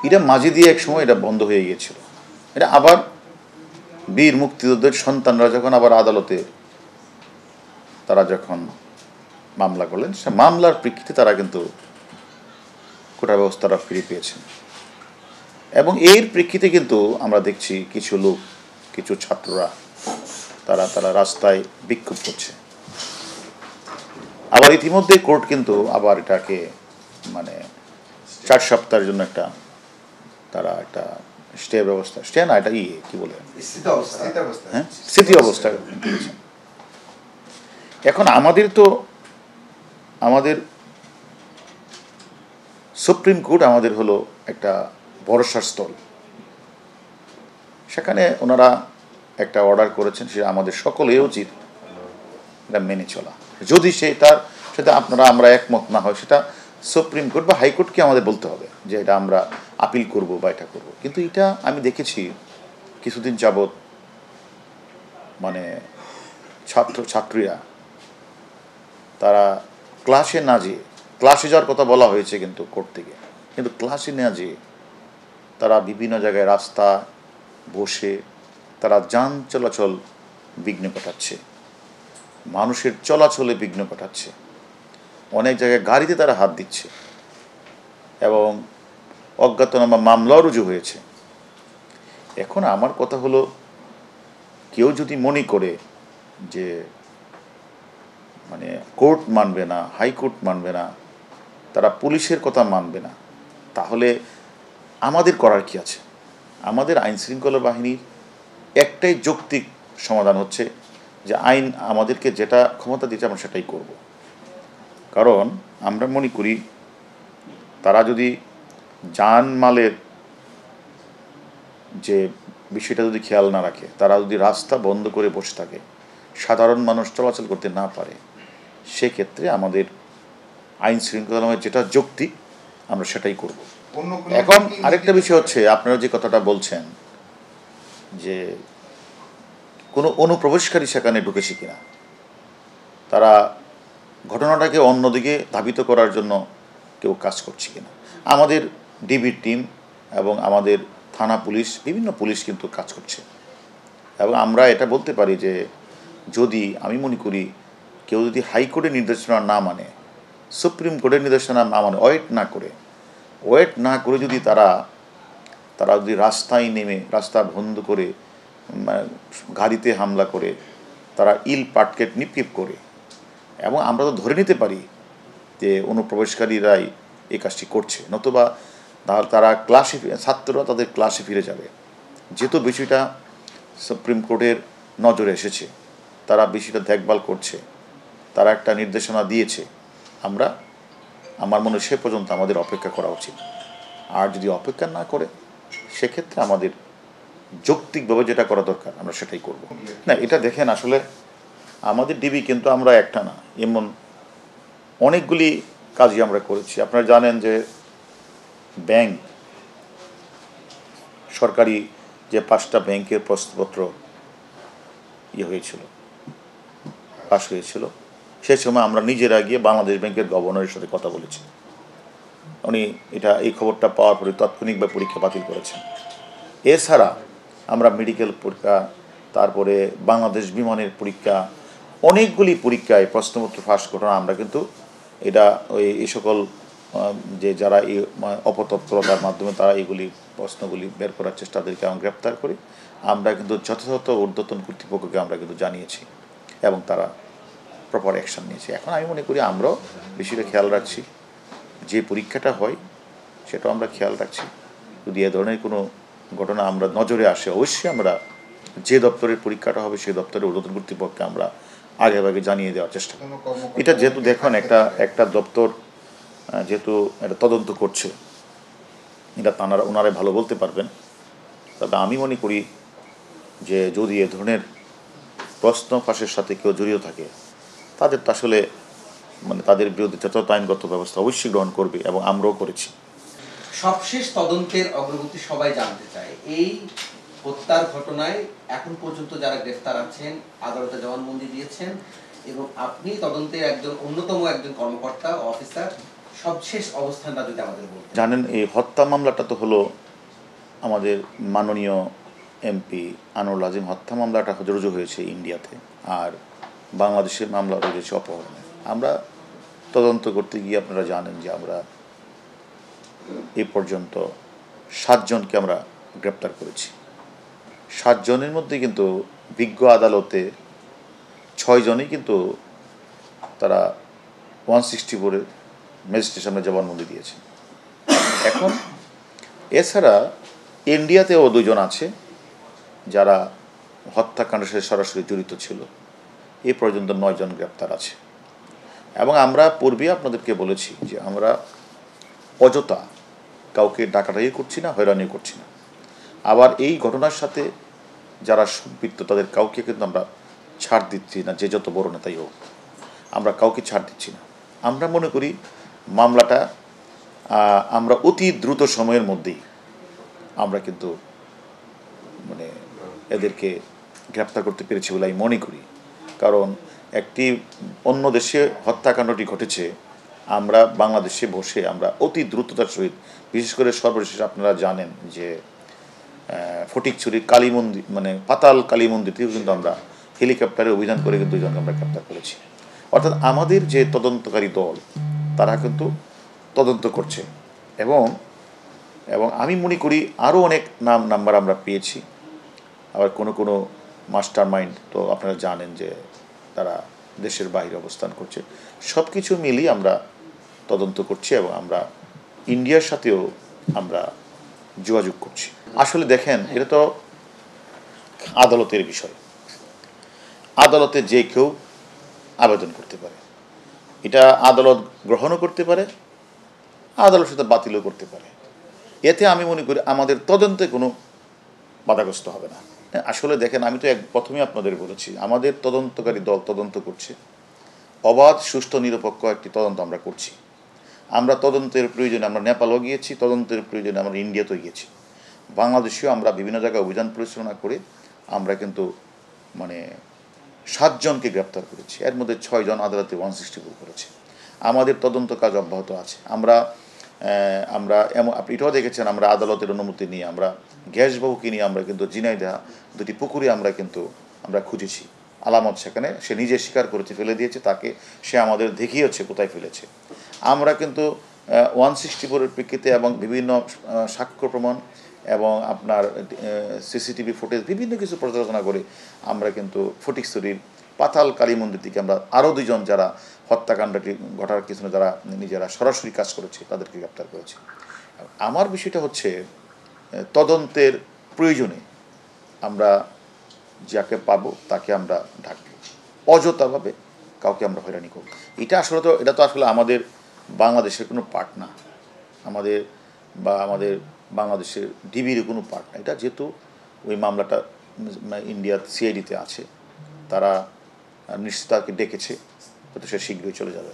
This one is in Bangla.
এটা মাঝে দিয়ে এক সময় এটা বন্ধ হয়ে গিয়েছিল। এটা আবার বীর মুক্তিযোদ্ধার সন্তানরা যখন আবার আদালতে তারা যখন মামলা করলেন, সে মামলার প্রেক্ষিতে তারা কিন্তু কোটা ব্যবস্থাটা ফিরে পেয়েছেন। এবং এর প্রেক্ষিতে কিন্তু আমরা দেখছি কিছু লোক, কিছু ছাত্ররা তারা রাস্তায় বিক্ষোভ করছে। আবার ইতিমধ্যে কোর্ট কিন্তু আবার এটাকে 4 সপ্তাহের জন্য তারা একটা স্টে ব্যবস্থা, স্টে না, এটা কি বলে, হ্যাঁ, স্থিতি অবস্থা দিয়েছেন। এখন আমাদের সুপ্রিম কোর্ট আমাদের হলো একটা ভরসার স্থল। সেখানে ওনারা একটা অর্ডার করেছেন, সেটা আমাদের সকলের উচিত এটা মেনে চলা। যদি সেটার সাথে আমরা একমত না হয়, সেটা সুপ্রিম কোর্ট বা হাইকোর্টকে আমাদের বলতে হবে যে এটা আমরা আপিল করব বা এটা করব। কিন্তু এটা আমি দেখেছি কিছুদিন যাবৎ ছাত্রীরা তারা ক্লাসে না যেয়ে, ক্লাসে যাওয়ার কথা বলা হয়েছে কিন্তু কোর্ট থেকে, কিন্তু ক্লাসে না যেয়ে তারা বিভিন্ন জায়গায় রাস্তা বসে তারা যান চলাচল বিঘ্ন ঘটাচ্ছে, মানুষের চলাচলে বিঘ্ন ঘটাচ্ছে, অনেক জায়গায় গাড়িতে তারা হাত দিচ্ছে এবং অজ্ঞাতনামা মামলাও রুজু হয়েছে। এখন আমার কথা হলো, কেউ যদি মনে করে যে কোর্ট মানবে না, হাইকোর্ট মানবে না, তারা পুলিশের কথা মানবে না, তাহলে আমাদের করার কি আছে? আমাদের আইন শৃঙ্খলা বাহিনীর একটাই যৌক্তিক সমাধান হচ্ছে যে আইন আমাদেরকে যেটা ক্ষমতা দিচ্ছে আমরা সেটাই করব। কারণ আমরা মনে করি তারা যদি জানমালের যে বিষয়টা যদি খেয়াল না রাখে, তারা যদি রাস্তা বন্ধ করে বসে থাকে, সাধারণ মানুষ চলাচল করতে না পারে, সেক্ষেত্রে আমাদের আইন শৃঙ্খলা যেটা যৌক্তিক আমরা সেটাই করব। এখন আরেকটা বিষয় হচ্ছে, আপনারা যে কথাটা বলছেন যে কোনো অনুপ্রবেশকারী সেখানে ঢুকেছে কিনা, তারা ঘটনাটাকে অন্যদিকে ধাবিত করার জন্য কেউ কাজ করছে কিনা। আমাদের ডিবির টিম এবং আমাদের থানা পুলিশ, বিভিন্ন পুলিশ কিন্তু কাজ করছে। এবং আমরা এটা বলতে পারি যে যদি, আমি মনে করি, কেউ যদি হাইকোর্টের নির্দেশনা না মানে, সুপ্রিম কোর্টের নির্দেশনা না মানে, ওয়েট না করে যদি তারা যদি রাস্তায় নেমে রাস্তা বন্ধ করে গাড়িতে হামলা করে, তারা ইল পাটকেট নিক্ষেপ করে, এবং আমরা তো ধরে নিতে পারি যে অনুপ্রবেশকারীরাই এই কাজটি করছে, নতুবা তারা ছাত্ররা তাদের ক্লাসে ফিরে যাবে। যেহেতু বিষয়টা সুপ্রিম কোর্টের নজরে এসেছে, তারা বিষয়টা দেখভাল করছে, তারা একটা নির্দেশনা দিয়েছে, আমার মনে হয় সে পর্যন্ত আমাদের অপেক্ষা করা উচিত। আর যদি অপেক্ষা না করে, সেক্ষেত্রে আমাদের যৌক্তিকভাবে যেটা করা দরকার আমরা সেটাই করব। না, এটা দেখেন, আসলে আমাদের ডিবি কিন্তু আমরা একটা না, এমন অনেকগুলি কাজই আমরা করেছি। আপনারা জানেন যে ব্যাংক, সরকারি যে 5টা ব্যাংকের প্রশ্নপত্র পাশ হয়েছিল, সেই সময় আমরা নিজেরা গিয়ে বাংলাদেশ ব্যাংকের গভর্নরের সাথে কথা বলেছি। উনি এই খবরটা পাওয়ার পরে তাৎক্ষণিকভাবে পরীক্ষা বাতিল করেছেন। এছাড়া আমরা মেডিকেল পরীক্ষা, তারপরে বাংলাদেশ বিমানের পরীক্ষা, অনেকগুলি পরীক্ষায় প্রশ্নপত্র ফাঁস ঘটনা আমরা কিন্তু এই সকল যে যারা এই অপতৎপরতার মাধ্যমে তারা এইগুলি প্রশ্নগুলি বের করার চেষ্টা, তাদেরকে আমরা গ্রেপ্তার করি। আমরা কিন্তু যথাযথ ঊর্ধ্বতন কর্তৃপক্ষকে আমরা কিন্তু জানিয়েছি এবং তারা প্রপার অ্যাকশন নিয়েছে। এখন আমি মনে করি আমরাও বিষয়টা খেয়াল রাখছি, যে পরীক্ষাটা হয় সেটাও আমরা খেয়াল রাখছি। যদি এ ধরনের কোনো ঘটনা আমরা নজরে আসে, অবশ্যই আমরা যে দপ্তরের পরীক্ষাটা হবে সেই দপ্তরের ঊর্ধ্বতন কর্তৃপক্ষকে আমরা আগে জানিয়ে দেওয়ার চেষ্টা করি। এটা যেহেতু দেখুন একটা দপ্তর যেহেতু এটা তদন্ত করছে, এটা ওনারাই ভালো বলতে পারবেন। তবে আমি মনে করি যে যদি এ ধরনের প্রশ্ন ফাঁসের সাথে কেউ জড়িত থাকে, তাদের তো আসলে তাদের বিরুদ্ধে যথাযথ আইনগত ব্যবস্থা অবশ্যই গ্রহণ করবে, এবং আমরাও করেছি। সবশেষ তদন্তের অগ্রগতি সবাই জানতে চায়। এই হত্যার ঘটনায় এখন পর্যন্ত যারা গ্রেফতার আছেন, আদালতে জবানবন্দি দিয়েছেন, এবং আপনি তদন্তের অন্যতম একজন কর্মকর্তা অফিসার, সবশেষ অবস্থানটা যদি আমাদের বলতেন। জানেন, এই হত্যা মামলাটা তো হলো আমাদের মাননীয় এমপি আনোয়ারুল আজিম হত্যা মামলাটা রুজু হয়েছে ইন্ডিয়াতে, আর বাংলাদেশের মামলা রয়েছে অপহরণের। আমরা তদন্ত করতে গিয়ে আপনারা জানেন যে আমরা এ পর্যন্ত 7 জনকে আমরা গ্রেপ্তার করেছি। 7 জনের মধ্যে কিন্তু বিজ্ঞ আদালতে 6 জনই কিন্তু তারা 164-এর ম্যাজিস্ট্রেটের সামনে জবানবন্দি দিয়েছে। এখন এছাড়া ইন্ডিয়াতেও 2 জন আছে যারা হত্যাকাণ্ডের সাথে সরাসরি জড়িত ছিল। এ পর্যন্ত 9 জন গ্রেপ্তার আছে। এবং আমরা পূর্বে আপনাদেরকে বলেছি যে আমরা অযথা কাউকে ডাকাডাকি করছি না, হয়রানি করছি না। আবার এই ঘটনার সাথে যারা সম্পৃক্ত তাদের কাউকে কিন্তু আমরা ছাড় দিচ্ছি না, যে যত বড় নেতাই হোক, আমরা কাউকে ছাড় দিচ্ছি না। আমরা মনে করি মামলাটা আমরা অতি দ্রুত সময়ের মধ্যেই আমরা কিন্তু মানে এদেরকে গ্রেপ্তার করতে পেরেছি বলে আমি মনে করি। কারণ একটি অন্য দেশে হত্যাকাণ্ডটি ঘটেছে, আমরা বাংলাদেশে বসে আমরা অতি দ্রুততার সহিত, বিশেষ করে সর্বশেষ আপনারা জানেন যে ফটিকছড়ির কালী মন্দির মানে পাতাল কালী মন্দির থেকেও কিন্তু আমরা হেলিকপ্টারে অভিযান করে কিন্তু 2 জনকে আমরা গ্রেপ্তার করেছি। অর্থাৎ আমাদের যে তদন্তকারী দল তারা কিন্তু তদন্ত করছে, এবং আমি মনে করি আরও অনেক নাম্বার আমরা পেয়েছি। আবার কোনো মাস্টার মাইন্ড তো আপনারা জানেন যে তারা দেশের বাইরে অবস্থান করছে। সব কিছু মিলিয়ে আমরা তদন্ত করছি এবং আমরা ইন্ডিয়ার সাথেও আমরা যোগাযোগ করছি। আসলে দেখেন, এটা তো আদালতের বিষয়। আদালতে যে কেউ আবেদন করতে পারে, এটা আদালত গ্রহণও করতে পারে, আদালত সেটা বাতিলও করতে পারে। এতে আমি মনে করি আমাদের তদন্তে কোনো বাধাগ্রস্ত হবে না। আসলে দেখেন, আমি তো প্রথমেই আপনাদের বলেছি আমাদের তদন্তকারী দল তদন্ত করছে, অবাধ সুষ্ঠু নিরপেক্ষ একটি তদন্ত আমরা করছি। আমরা তদন্তের প্রয়োজনে আমরা নেপালও গিয়েছি, তদন্তের প্রয়োজনে আমরা ইন্ডিয়াতেও গিয়েছি, বাংলাদেশেও আমরা বিভিন্ন জায়গায় অভিযান পরিচালনা করে আমরা কিন্তু 7 জনকে গ্রেপ্তার করেছি। এর মধ্যে 6 জন আদালতে 164 করেছে। আমাদের তদন্ত কাজ অব্যাহত আছে। আমরা আপনি এটাও দেখেছেন, আমরা আদালতের অনুমতি নিয়ে আমরা গ্যাসবাবুকে নিয়ে আমরা কিন্তু ঝিনাইদহ 2টি পুকুরে আমরা খুঁজেছি। আলামত সেখানে সে নিজে স্বীকার করেছে, ফেলে দিয়েছে, তাকে সে আমাদের দেখিয়েছে কোথায় ফেলেছে। আমরা কিন্তু 164-এর প্রেক্ষিতে এবং বিভিন্ন সাক্ষ্য প্রমাণ এবং আপনার সিসিটিভি ফুটেজ বিভিন্ন কিছু পর্যালোচনা করে আমরা কিন্তু ফটিকছড়ির পাতাল কালী মন্দির থেকে আমরা আরও 2 জন যারা হত্যাকাণ্ডটি ঘটার পিছনে যারা নিজেরা সরাসরি কাজ করেছে তাদেরকে গ্রেপ্তার করেছে। আমার বিষয়টা হচ্ছে তদন্তের প্রয়োজনে আমরা যাকে পাবো তাকে আমরা ঢাকবো, অযথাভাবে কাউকে আমরা হয়রানি করব। এটা তো আসলে আমাদের বাংলাদেশের কোনো পার্ট না, আমাদের বাংলাদেশের ডিবির কোনো পার্ট না। এটা যেহেতু ওই মামলাটা ইন্ডিয়ার সিআইডিতে আছে, তারা নিশ্চিত তাকে ডেকেছে, তো সে শীঘ্রই চলে যাবে।